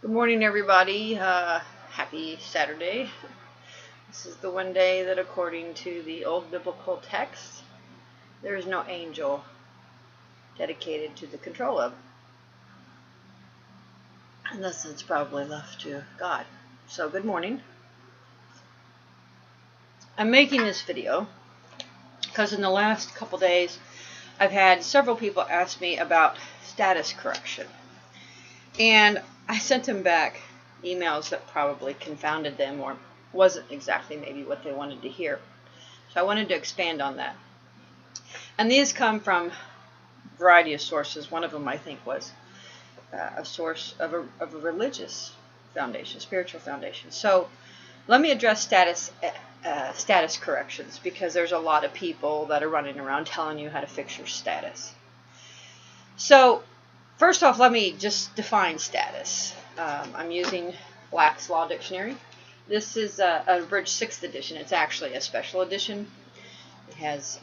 Good morning, everybody. Happy Saturday. This is the one day that, according to the old biblical text, there is no angel dedicated to the control of. And thus it's probably left to God. So, good morning. I'm making this video because in the last couple days, I've had several people ask me about status correction. And I sent them back emails that probably confounded them or wasn't exactly maybe what they wanted to hear. So I wanted to expand on that. And these come from a variety of sources. One of them, I think, was a source of a religious foundation, spiritual foundation. So let me address status corrections, because there's a lot of people that are running around telling you how to fix your status. So first off, let me just define status. I'm using Black's Law Dictionary. This is a abridged 6th edition. It's actually a special edition. It has,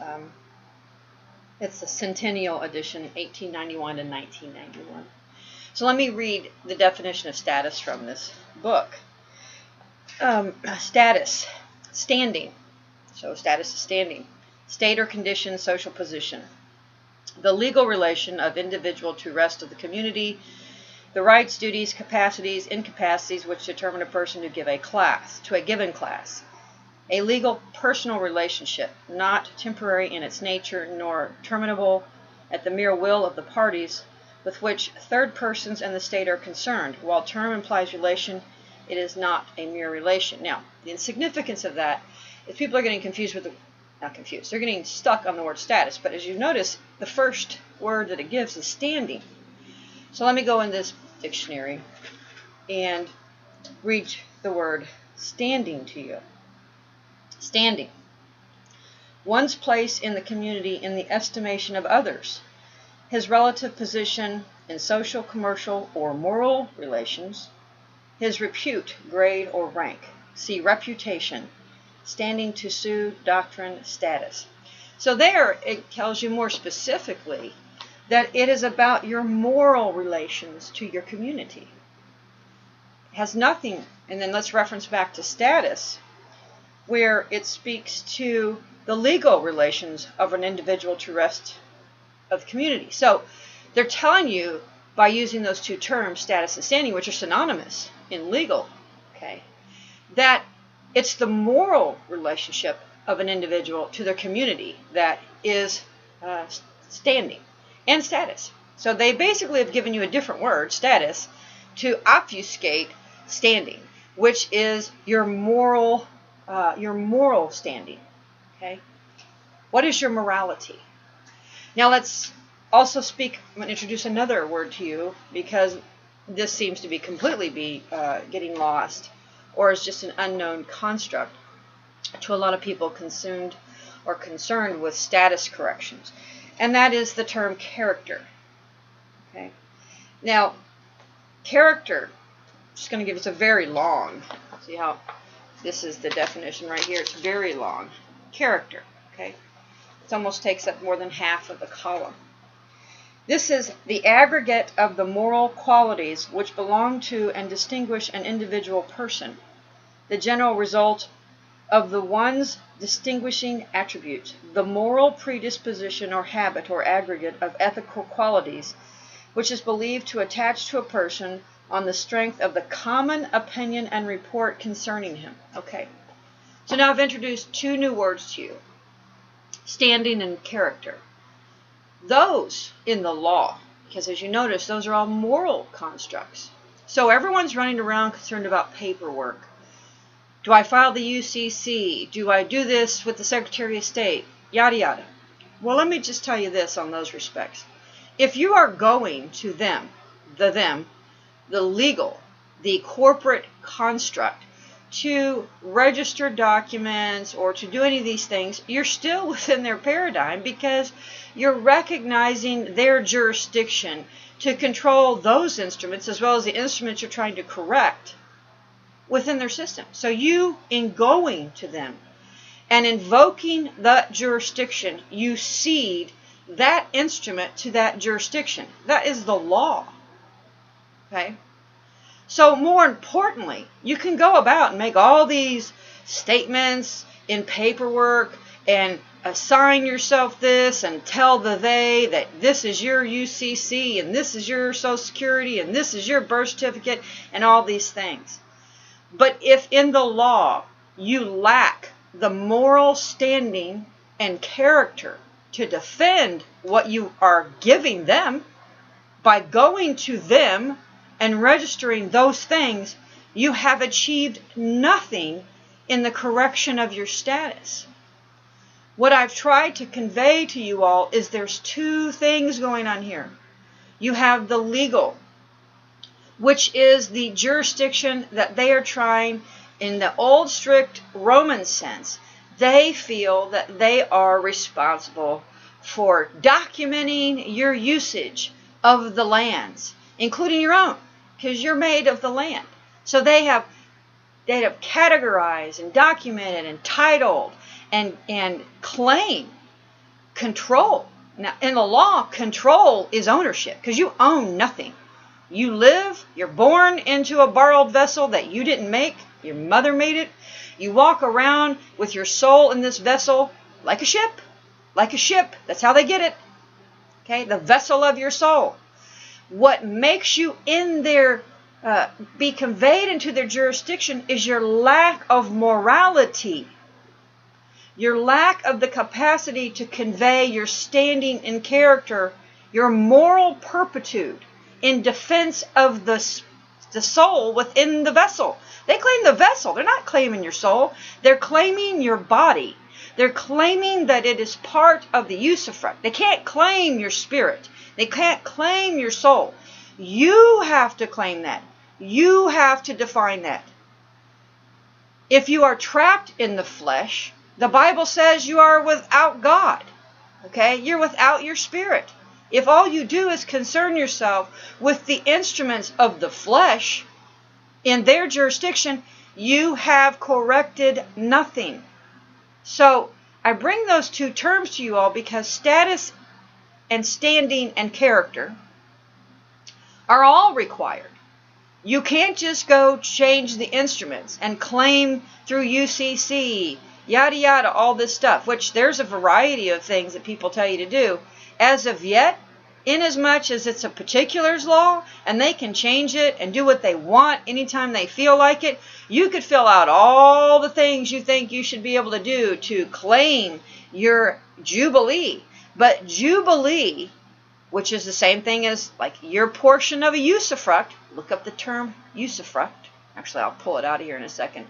it's a centennial edition, 1891 to 1991. So let me read the definition of status from this book. Status, standing. So status is standing. State or condition, social position. The legal relation of individual to rest of the community, the rights, duties, capacities, incapacities which determine a person to a given class. A legal personal relationship, not temporary in its nature, nor terminable at the mere will of the parties, with which third persons and the state are concerned. While term implies relation, it is not a mere relation. Now, the insignificance of that is people are getting confused with they're getting stuck on the word status. But as you notice, the first word that it gives is standing. So let me go in this dictionary and read the word standing to you. Standing. One's place in the community in the estimation of others. His relative position in social, commercial, or moral relations. His repute, grade, or rank. See reputation. Standing to sue, doctrine, status. So there it tells you more specifically that it is about your moral relations to your community. It has nothing, and then let's reference back to status, where it speaks to the legal relations of an individual to rest of the community. So they're telling you by using those two terms, status and standing, which are synonymous in legal, okay, that it's the moral relationship of an individual to their community that is standing and status. So they basically have given you a different word, status, to obfuscate standing, which is your moral standing. Okay, what is your morality? Now let's also speak. I'm going to introduce another word to you, because this seems to be completely getting lost, or is just an unknown construct to a lot of people concerned with status corrections. And that is the term character. Okay. Now, character, I'm just going to give it a very long, see how this is the definition right here. It's very long. Character. Okay. It almost takes up more than half of the column. This is the aggregate of the moral qualities which belong to and distinguish an individual person. The general result of the one's distinguishing attributes, the moral predisposition or habit or aggregate of ethical qualities, which is believed to attach to a person on the strength of the common opinion and report concerning him. Okay, so now I've introduced two new words to you, standing and character. Those in the law, because as you notice, those are all moral constructs. So everyone's running around concerned about paperwork. Do I file the UCC? Do I do this with the Secretary of State? Yada, yada. Well, let me just tell you this on those respects. If you are going to the legal, the corporate construct, to register documents or to do any of these things, you're still within their paradigm, because you're recognizing their jurisdiction to control those instruments as well as the instruments you're trying to correct within their system. So you, in going to them and invoking that jurisdiction, you cede that instrument to that jurisdiction. That is the law. Okay? So more importantly, you can go about and make all these statements in paperwork and assign yourself this and tell the they that this is your UCC and this is your Social Security and this is your birth certificate and all these things. But if in the law you lack the moral standing and character to defend what you are giving them by going to them and registering those things, you have achieved nothing in the correction of your status. What I've tried to convey to you all is there's two things going on here. You have the legal, which is the jurisdiction that they are trying in the old strict Roman sense. They feel that they are responsible for documenting your usage of the lands, including your own, because you're made of the land. So they have categorized and documented and titled and claim control. Now, in the law, control is ownership, because you own nothing. You live, you're born into a borrowed vessel that you didn't make. Your mother made it. You walk around with your soul in this vessel like a ship. Like a ship. That's how they get it. Okay, the vessel of your soul. What makes you in their, be conveyed into their jurisdiction is your lack of morality. Your lack of the capacity to convey your standing in character, your moral turpitude in defense of the soul within the vessel. They claim the vessel. They're not claiming your soul. They're claiming your body. They're claiming that it is part of the usufruct. They can't claim your spirit. They can't claim your soul. You have to claim that. You have to define that. If you are trapped in the flesh, the Bible says you are without God. Okay? You're without your spirit. If all you do is concern yourself with the instruments of the flesh in their jurisdiction, you have corrected nothing. So I bring those two terms to you all because status and standing and character are all required. You can't just go change the instruments and claim through UCC, yada yada, all this stuff, which there's a variety of things that people tell you to do. As of yet, inasmuch as it's a particulars law and they can change it and do what they want anytime they feel like it, you could fill out all the things you think you should be able to do to claim your jubilee. But jubilee, which is the same thing as like your portion of a usufruct, look up the term usufruct. Actually, I'll pull it out of here in a second.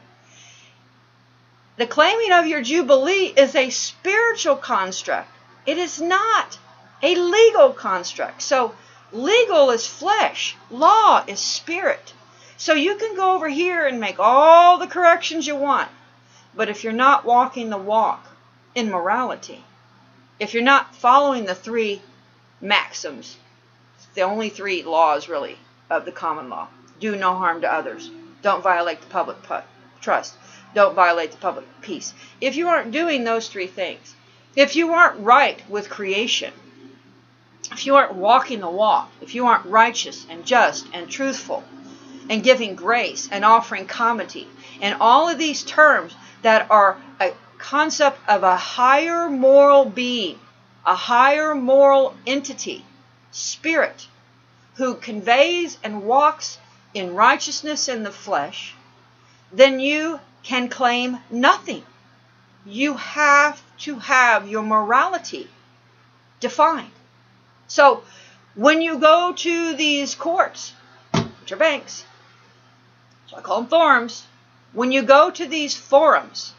The claiming of your jubilee is a spiritual construct. It is not a legal construct. So legal is flesh. Law is spirit. So you can go over here and make all the corrections you want. But if you're not walking the walk in morality, if you're not following the three maxims, the only three laws really of the common law: do no harm to others, don't violate the public trust, don't violate the public peace. If you aren't doing those three things, if you aren't right with creation, if you aren't walking the walk, if you aren't righteous and just and truthful and giving grace and offering comity and all of these terms that are a concept of a higher moral being, a higher moral entity, spirit, who conveys and walks in righteousness in the flesh, then you can claim nothing. You have to have your morality defined. So when you go to these courts, which are banks, so I call them forums, when you go to these forums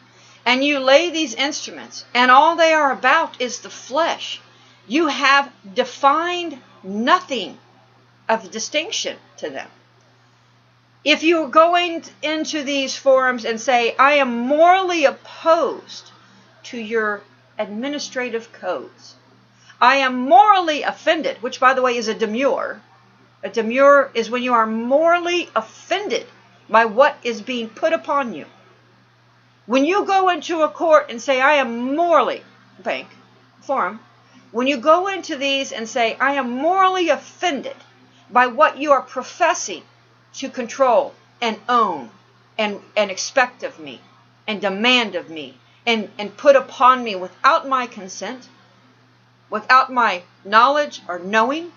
and you lay these instruments and all they are about is the flesh, you have defined nothing of distinction to them. If you're going into these forums and say, I am morally opposed to your administrative codes, I am morally offended, which by the way is a demur. A demur is when you are morally offended by what is being put upon you. When you go into a court and say, I am morally, bank, forum, when you go into these and say, I am morally offended by what you are professing to control and own and expect of me and demand of me and put upon me without my consent, without my knowledge or knowing,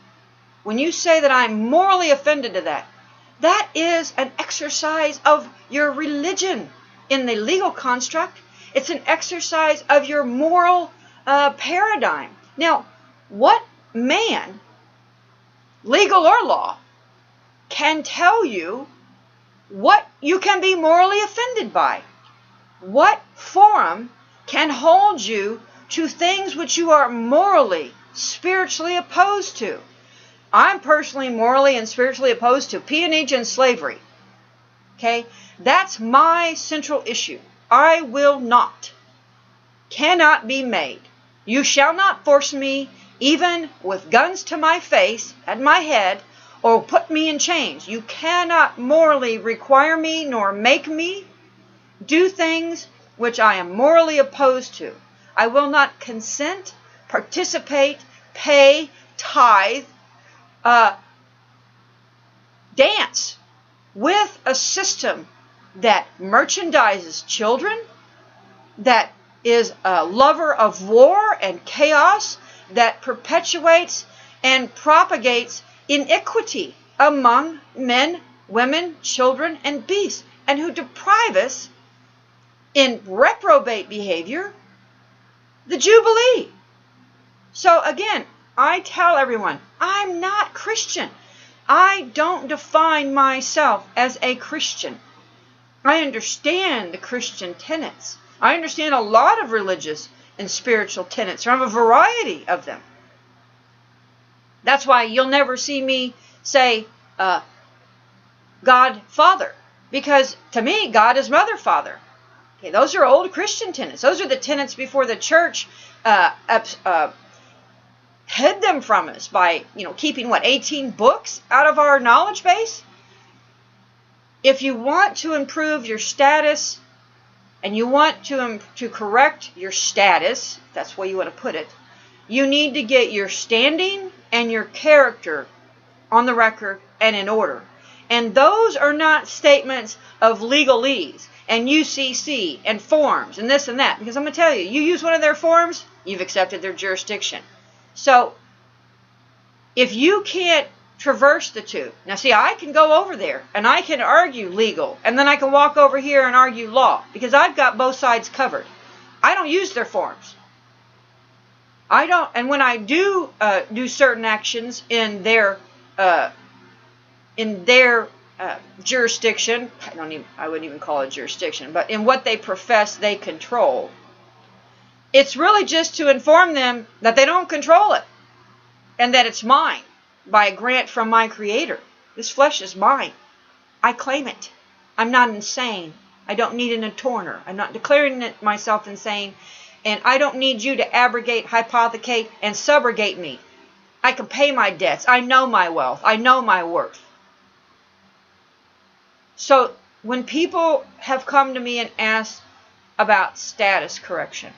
when you say that I'm morally offended to that, that is an exercise of your religion in the legal construct. It's an exercise of your moral paradigm. Now, what man, legal or law, can tell you what you can be morally offended by? What forum can hold you to things which you are morally, spiritually opposed to? I'm personally morally and spiritually opposed to peonage and slavery. Okay? That's my central issue. I will not, cannot be made. You shall not force me, even with guns to my face, at my head, or put me in chains. You cannot morally require me nor make me do things which I am morally opposed to. I will not consent, participate, pay, tithe, dance with a system that merchandises children, that is a lover of war and chaos, that perpetuates and propagates iniquity among men, women, children, and beasts, and who deprive us in reprobate behavior the Jubilee. So again, I tell everyone, I'm not Christian. I don't define myself as a Christian. I understand the Christian tenets. I understand a lot of religious and spiritual tenets from a variety of them. That's why you'll never see me say God Father, because to me, God is Mother Father. Okay, those are old Christian tenets. Those are the tenets before the church hid them from us by, keeping 18 books out of our knowledge base. If you want to improve your status and you want to correct your status, if that's the way you want to put it, you need to get your standing and your character on the record and in order. And those are not statements of legalese and UCC and forms and this and that. Because I'm going to tell you, you use one of their forms, you've accepted their jurisdiction. So, if you can't traverse the two, now see, I can go over there and I can argue legal, and then I can walk over here and argue law, because I've got both sides covered. I don't use their forms. I don't, and when I do certain actions in their jurisdiction, I wouldn't even call it jurisdiction, but in what they profess they control, it's really just to inform them that they don't control it and that it's mine by a grant from my Creator. This flesh is mine. I claim it. I'm not insane. I don't need an attorney. I'm not declaring myself insane, and I don't need you to abrogate, hypothecate, and subrogate me. I can pay my debts. I know my wealth. I know my worth. So when people have come to me and asked about status correction,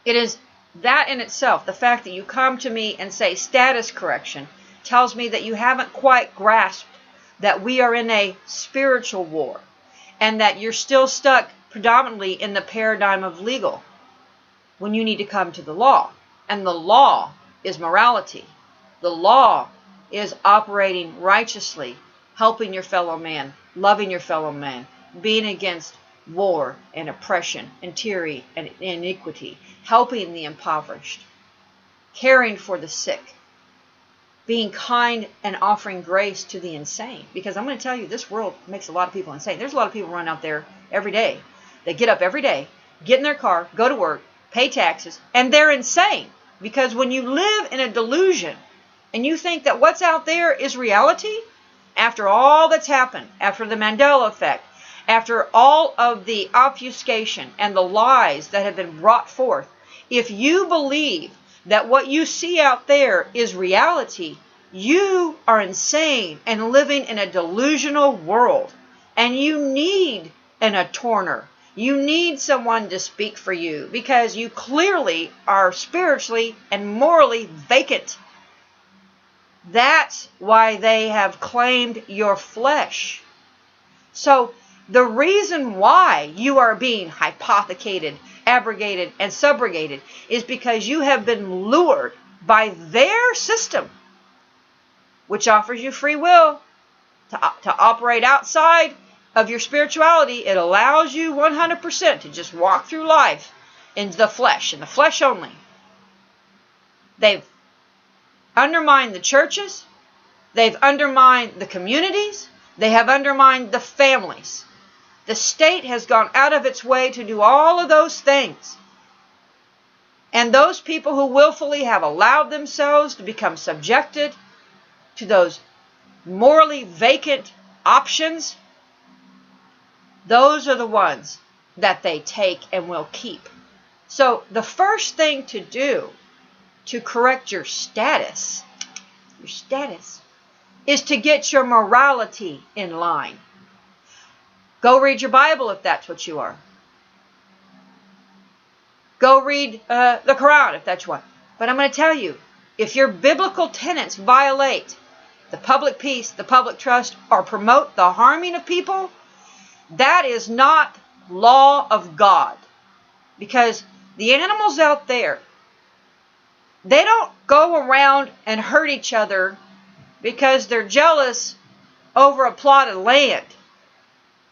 it is that in itself, the fact that you come to me and say status correction, tells me that you haven't quite grasped that we are in a spiritual war and that you're still stuck predominantly in the paradigm of legal when you need to come to the law. And the law is morality. The law is operating righteously, helping your fellow man, loving your fellow man, being against war and oppression and tyranny and iniquity, helping the impoverished, caring for the sick, being kind and offering grace to the insane. Because I'm going to tell you, this world makes a lot of people insane. There's a lot of people running out there every day. They get up every day, get in their car, go to work, pay taxes, and they're insane. Because when you live in a delusion and you think that what's out there is reality, after all that's happened, after the Mandela effect, after all of the obfuscation and the lies that have been brought forth, if you believe that what you see out there is reality, you are insane and living in a delusional world. And you need an attorney. You need someone to speak for you, because you clearly are spiritually and morally vacant. That's why they have claimed your flesh. So the reason why you are being hypothecated, abrogated, and subrogated is because you have been lured by their system, which offers you free will to operate outside of your spirituality. It allows you 100% to just walk through life in the flesh only. They've undermined the churches. They've undermined the communities. They have undermined the families. The state has gone out of its way to do all of those things. And those people who willfully have allowed themselves to become subjected to those morally vacant options, those are the ones that they take and will keep. So the first thing to do to correct your status is to get your morality in line. Go read your Bible if that's what you are. Go read the Quran if that's what. But I'm going to tell you, if your biblical tenets violate the public peace, the public trust, or promote the harming of people, that is not law of God. Because the animals out there, they don't go around and hurt each other because they're jealous over a plot of land.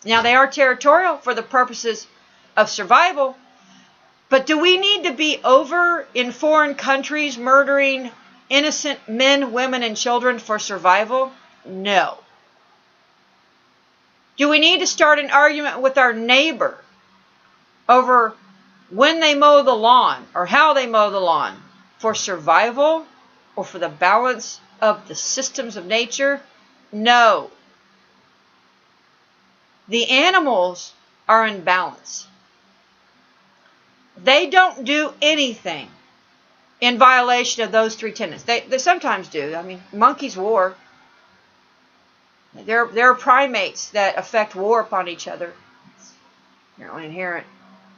Now, they are territorial for the purposes of survival, but do we need to be over in foreign countries murdering innocent men, women, and children for survival? No. Do we need to start an argument with our neighbor over when they mow the lawn or how they mow the lawn for survival or for the balance of the systems of nature? No. The animals are in balance. They don't do anything in violation of those three tenets. They sometimes do. I mean, monkeys war. There are primates that affect war upon each other. It's apparently inherent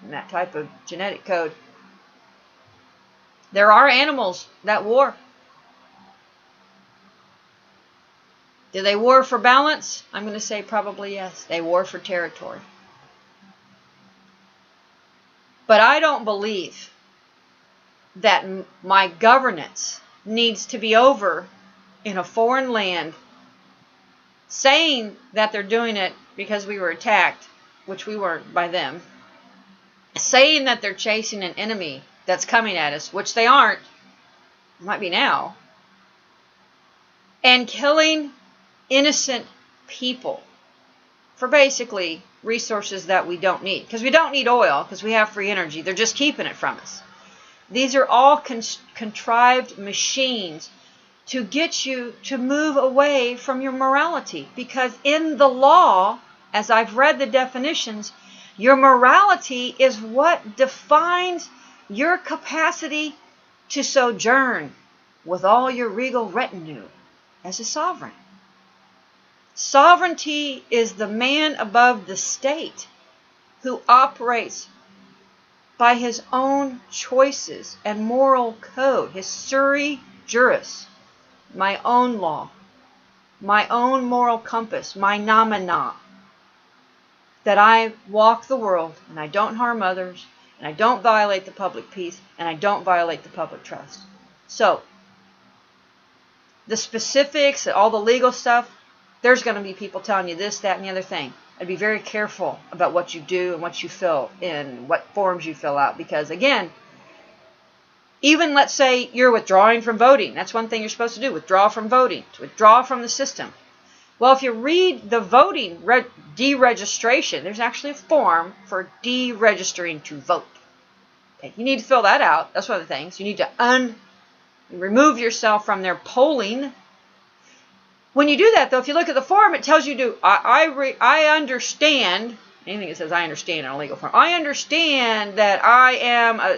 in that type of genetic code. There are animals that war. Do they war for balance? I'm going to say probably yes. They war for territory. But I don't believe that my governance needs to be over in a foreign land saying that they're doing it because we were attacked, which we weren't by them, saying that they're chasing an enemy that's coming at us, which they aren't, might be now, and killing innocent people for basically resources that we don't need. Because we don't need oil, because we have free energy. They're just keeping it from us. These are all contrived machines to get you to move away from your morality. Because in the law, as I've read the definitions, your morality is what defines your capacity to sojourn with all your regal retinue as a sovereign. Sovereignty is the man above the state who operates by his own choices and moral code, his sui juris, my own law, my own moral compass, my nomina, that I walk the world and I don't harm others, and I don't violate the public peace, and I don't violate the public trust. So, the specifics, all the legal stuff, there's going to be people telling you this, that, and the other thing. And be very careful about what you do and what you fill in, what forms you fill out. Because, again, even let's say you're withdrawing from voting. That's one thing you're supposed to do, withdraw from voting, to withdraw from the system. Well, if you read the voting deregistration, there's actually a form for deregistering to vote. Okay, you need to fill that out. That's one of the things. You need to remove yourself from their polling. When you do that, though, if you look at the form, it tells you to, I understand, anything that says I understand in a legal form, I understand that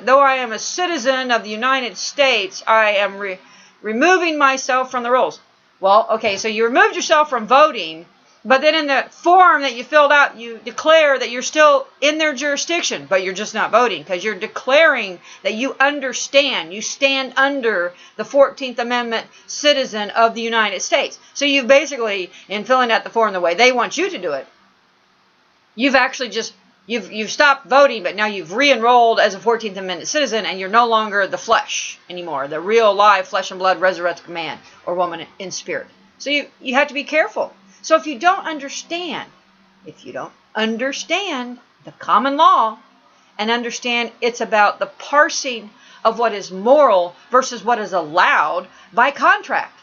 though I am a citizen of the United States, I am removing myself from the rolls. Well, okay, so you removed yourself from voting, But then in the form that you filled out, you declare that you're still in their jurisdiction, but you're just not voting because you're declaring that you understand, you stand under the 14th Amendment citizen of the United States. So you've basically, in filling out the form the way they want you to do it, you've actually just, you've stopped voting, but now you've re-enrolled as a 14th Amendment citizen, and you're no longer the flesh anymore, the real live flesh and blood resurrected man or woman in spirit. So you have to be careful. So if you don't understand the common law and understand it's about the parsing of what is moral versus what is allowed by contract.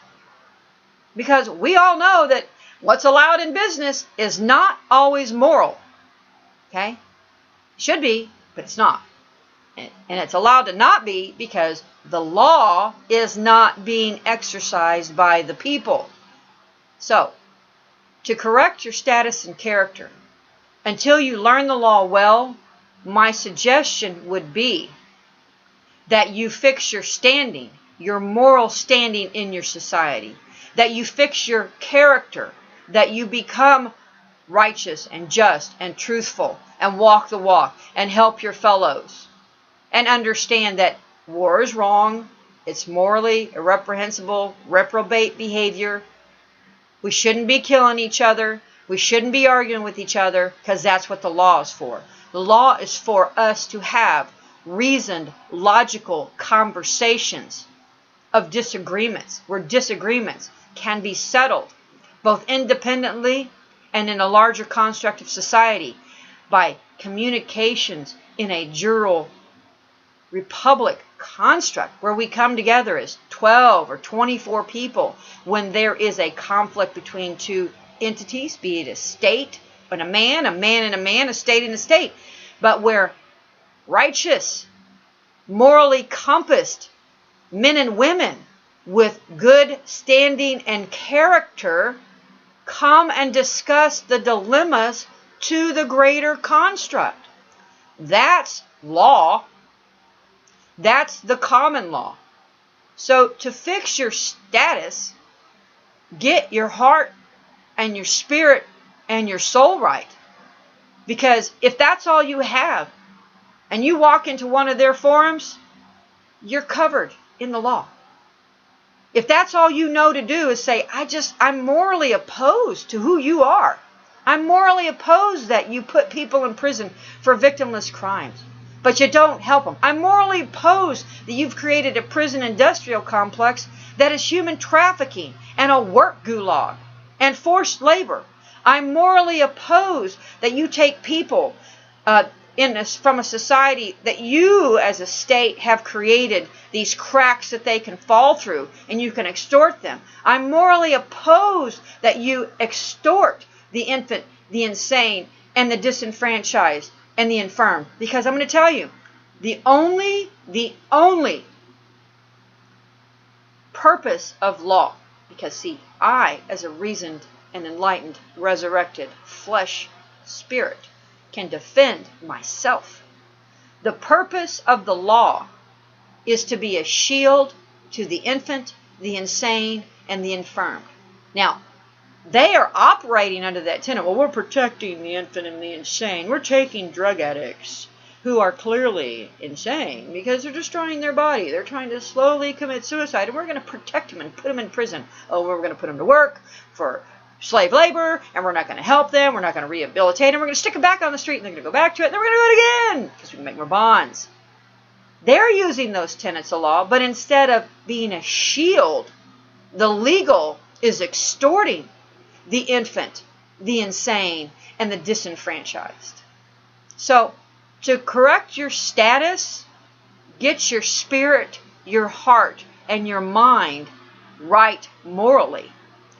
Because we all know that what's allowed in business is not always moral. Okay? Should be, but it's not. And it's allowed to not be because the law is not being exercised by the people. So, to correct your status and character, until you learn the law well, my suggestion would be that you fix your standing, your moral standing in your society, that you fix your character, that you become righteous and just and truthful and walk the walk and help your fellows and understand that war is wrong, it's morally irreprehensible, reprobate behavior. We shouldn't be killing each other. We shouldn't be arguing with each other because that's what the law is for. The law is for us to have reasoned, logical conversations of disagreements, where disagreements can be settled both independently and in a larger construct of society by communications in a jural republic construct where we come together as 12 or 24 people when there is a conflict between two entities, be it a state and a man and a man, a state and a state, but where righteous, morally compassed men and women with good standing and character come and discuss the dilemmas to the greater construct. That's law. That's the common law. So to fix your status, get your heart and your spirit and your soul right. Because if that's all you have, and you walk into one of their forums, you're covered in the law. If that's all you know to do is say, I'm morally opposed to who you are. I'm morally opposed that you put people in prison for victimless crimes, but you don't help them. I'm morally opposed that you've created a prison industrial complex that is human trafficking and a work gulag and forced labor. I'm morally opposed that you take people from a society that you as a state have created these cracks that they can fall through and you can extort them. I'm morally opposed that you extort the infant, the insane, and the disenfranchised and the infirm. Because I'm going to tell you, the only purpose of law, because see, I, as a reasoned and enlightened, resurrected flesh spirit, can defend myself. The purpose of the law is to be a shield to the infant, the insane, and the infirm. Now, they are operating under that tenet. Well, we're protecting the infant and the insane. We're taking drug addicts who are clearly insane because they're destroying their body. They're trying to slowly commit suicide, and we're going to protect them and put them in prison. Oh, we're going to put them to work for slave labor, and we're not going to help them. We're not going to rehabilitate them. We're going to stick them back on the street, and they're going to go back to it, and then we're going to do it again because we can make more bonds. They're using those tenets of law, but instead of being a shield, the legal is extorting the infant, the insane, and the disenfranchised. So, to correct your status, get your spirit, your heart, and your mind right morally.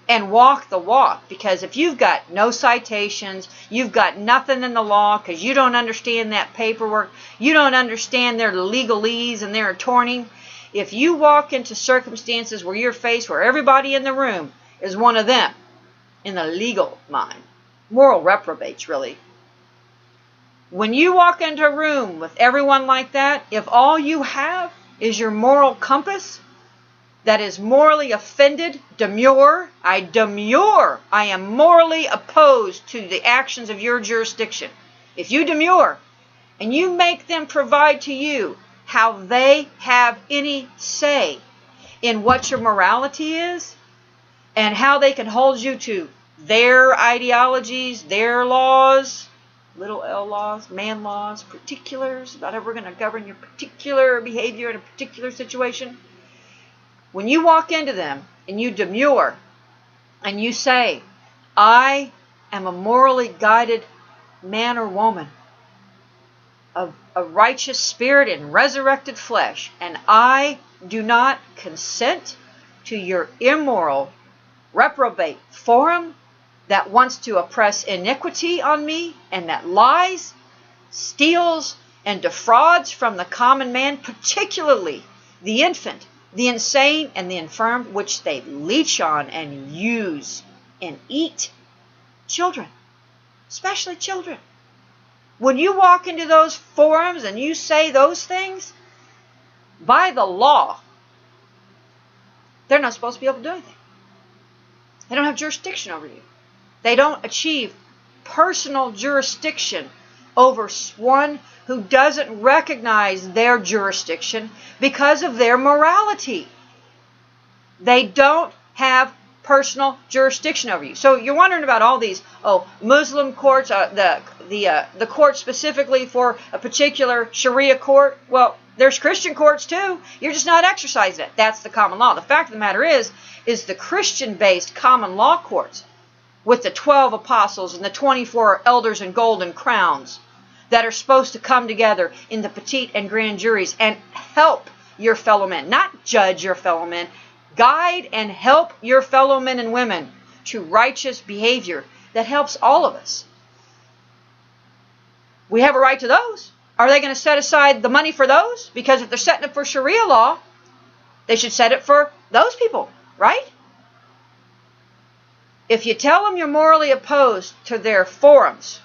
And walk the walk. Because if you've got no citations, you've got nothing in the law because you don't understand that paperwork, you don't understand their legalese and their attorney. If you walk into circumstances where you're faced where everybody in the room is one of them, in the legal mind, moral reprobates really. When you walk into a room with everyone like that, if all you have is your moral compass, that is morally offended, demur, I demur, I am morally opposed to the actions of your jurisdiction. If you demur and you make them provide to you how they have any say in what your morality is and how they can hold you to their ideologies, their laws, little L laws, man laws, particulars about how we're going to govern your particular behavior in a particular situation. When you walk into them and you demur and you say, I am a morally guided man or woman of a righteous spirit and resurrected flesh, and I do not consent to your immoral, reprobate forum that wants to oppress iniquity on me and that lies, steals, and defrauds from the common man, particularly the infant, the insane, and the infirm, which they leech on and use and eat. Children, especially children. When you walk into those forums and you say those things, by the law, they're not supposed to be able to do anything. They don't have jurisdiction over you. They don't achieve personal jurisdiction over one who doesn't recognize their jurisdiction because of their morality. They don't have personal jurisdiction over you. So you're wondering about all these, Muslim courts, the court specifically for a particular Sharia court. Well, there's Christian courts too. You're just not exercising it. That's the common law. The fact of the matter is the Christian-based common law courts with the 12 apostles and the 24 elders in golden crowns that are supposed to come together in the petite and grand juries and help your fellow men, not judge your fellow men, guide and help your fellow men and women to righteous behavior that helps all of us. We have a right to those. Are they going to set aside the money for those? Because if they're setting it for Sharia law, they should set it for those people, right? If you tell them you're morally opposed to their forums,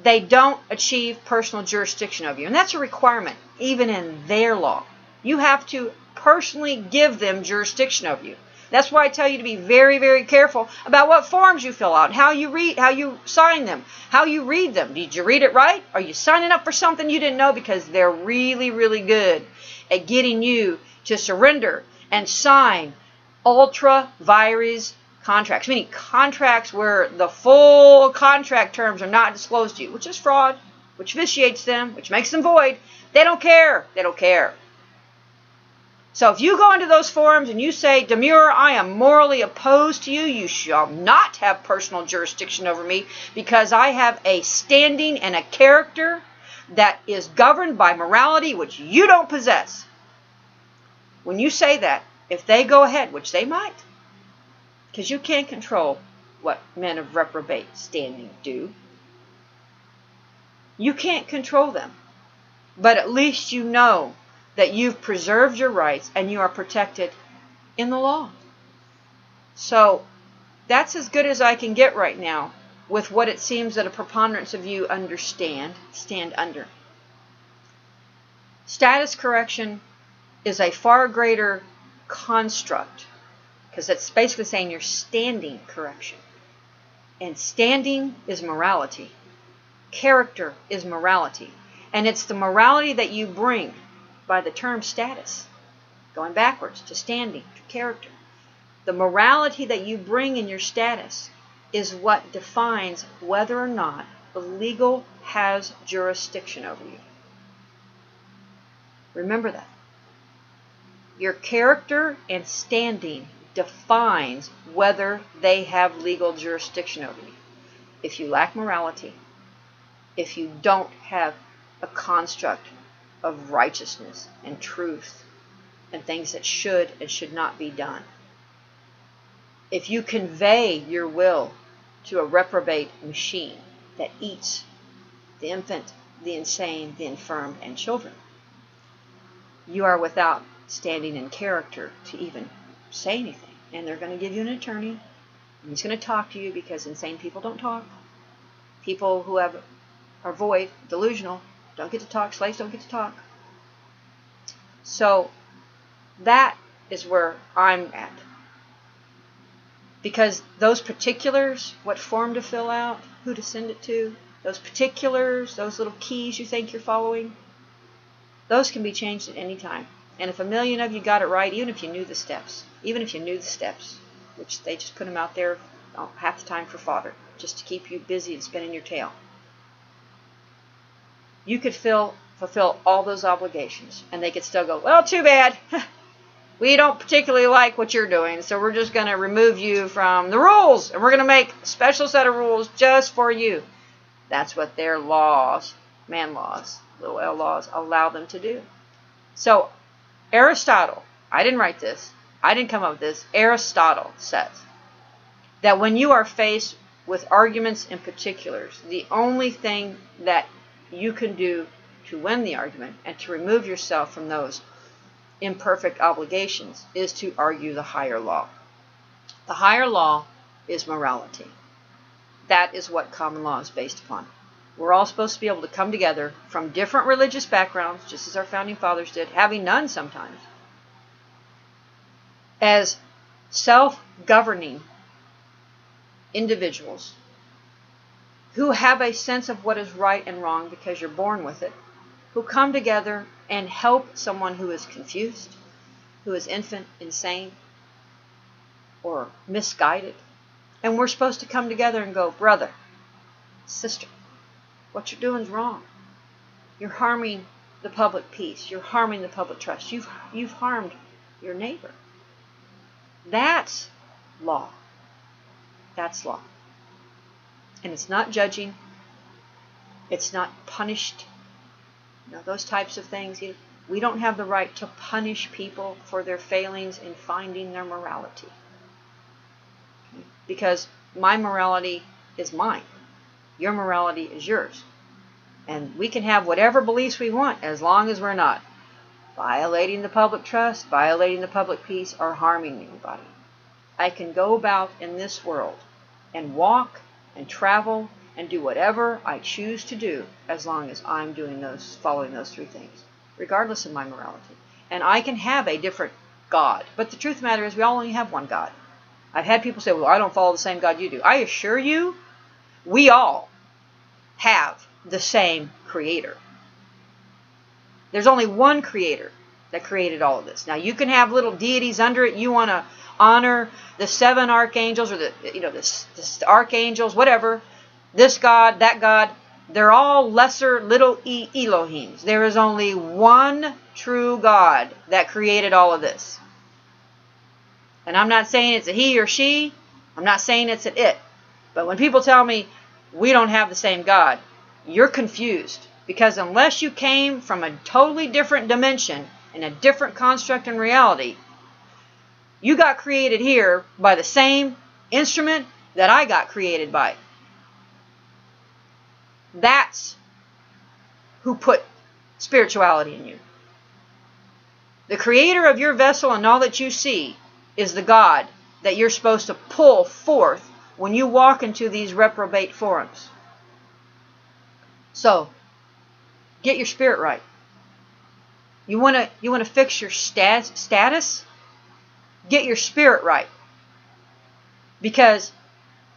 they don't achieve personal jurisdiction over you. And that's a requirement, even in their law. You have to personally give them jurisdiction over you. That's why I tell you to be very, very careful about what forms you fill out, how you sign them, how you read them. Did you read it right? Are you signing up for something you didn't know? Because they're really, really good at getting you to surrender and sign ultra vires contracts, meaning contracts where the full contract terms are not disclosed to you, which is fraud, which vitiates them, which makes them void. They don't care. They don't care. So if you go into those forums and you say, demur, I am morally opposed to you, you shall not have personal jurisdiction over me because I have a standing and a character that is governed by morality which you don't possess. When you say that, if they go ahead, which they might, because you can't control what men of reprobate standing do. You can't control them. But at least you know that you've preserved your rights and you are protected in the law. So that's as good as I can get right now with what it seems that a preponderance of you stand under. Status correction is a far greater construct, because it's basically saying you're standing correction. And standing is morality. Character is morality. And it's the morality that you bring by the term status, going backwards to standing, to character. The morality that you bring in your status is what defines whether or not the legal has jurisdiction over you. Remember that. Your character and standing defines whether they have legal jurisdiction over you. If you lack morality, if you don't have a construct of righteousness and truth and things that should and should not be done, if you convey your will to a reprobate machine that eats the infant, the insane, the infirm, and children, you are without standing in character to even say anything. And they're going to give you an attorney, and he's going to talk to you, because insane people don't talk. People who are void, delusional, don't get to talk. Slaves don't get to talk. So that is where I'm at. Because those particulars, what form to fill out, who to send it to, those particulars, those little keys you think you're following, those can be changed at any time. And if 1,000,000 of you got it right, even if you knew the steps, which they just put them out there half the time for fodder, just to keep you busy and spinning your tail, you could fulfill all those obligations, and they could still go, well, too bad. We don't particularly like what you're doing, so we're just going to remove you from the rules, and we're going to make a special set of rules just for you. That's what their laws, man laws, little L laws, allow them to do. So Aristotle, I didn't write this, I didn't come up with this, Aristotle says that when you are faced with arguments and particulars, the only thing that you can do to win the argument and to remove yourself from those imperfect obligations is to argue the higher law. The higher law is morality. That is what common law is based upon. We're all supposed to be able to come together from different religious backgrounds, just as our founding fathers did, having none sometimes, as self-governing individuals who have a sense of what is right and wrong because you're born with it, who come together and help someone who is confused, who is infant, insane, or misguided. And we're supposed to come together and go, brother, sister, what you're doing is wrong. You're harming the public peace. You're harming the public trust. You've harmed your neighbor. That's law. That's law. And it's not judging. It's not punished. Those types of things. We don't have the right to punish people for their failings in finding their morality. Because my morality is mine. Your morality is yours. And we can have whatever beliefs we want as long as we're not violating the public trust, violating the public peace, or harming anybody. I can go about in this world and walk and travel and do whatever I choose to do as long as I'm following those three things, regardless of my morality. And I can have a different God. But the truth of the matter is we all only have one God. I've had people say, well, I don't follow the same God you do. I assure you, we all have the same Creator. There's only one Creator that created all of this. Now, you can have little deities under it. You want to honor the 7 archangels or the archangels, whatever. This God, that God. They're all lesser little Elohims. There is only one true God that created all of this. And I'm not saying it's a he or she. I'm not saying it's an it. But when people tell me we don't have the same God, you're confused. Because unless you came from a totally different dimension and a different construct in reality, you got created here by the same instrument that I got created by. That's who put spirituality in you. The creator of your vessel and all that you see is the God that you're supposed to pull forth when you walk into these reprobate forums. So, get your spirit right. You want to fix your status? Get your spirit right. Because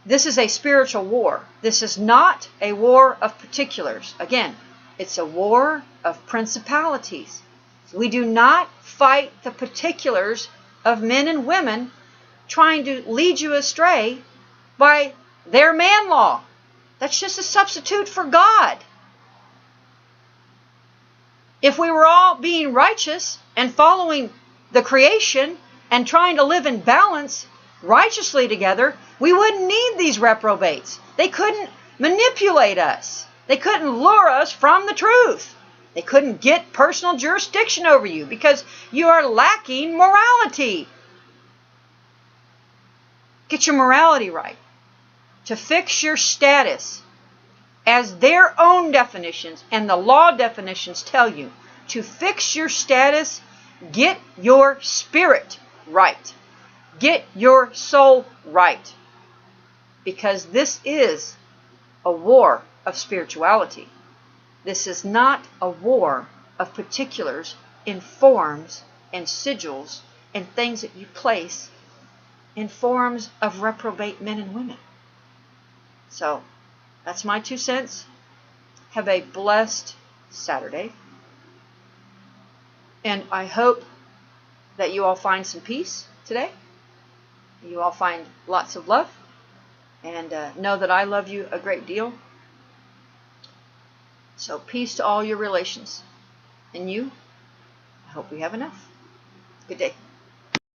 this is a spiritual war. This is not a war of particulars. Again, it's a war of principalities. We do not fight the particulars of men and women trying to lead you astray by their man law. That's just a substitute for God. If we were all being righteous and following the creation and trying to live in balance righteously together, we wouldn't need these reprobates. They couldn't manipulate us. They couldn't lure us from the truth. They couldn't get personal jurisdiction over you because you are lacking morality. Get your morality right. To fix your status as their own definitions and the law definitions tell you. To fix your status, get your spirit right. Get your soul right. Because this is a war of spirituality. This is not a war of particulars in forms and sigils and things that you place in forms of reprobate men and women. So, that's my 2 cents. Have a blessed Saturday. And I hope that you all find some peace today. You all find lots of love. And know that I love you a great deal. So peace to all your relations. And you, I hope we have enough. Good day.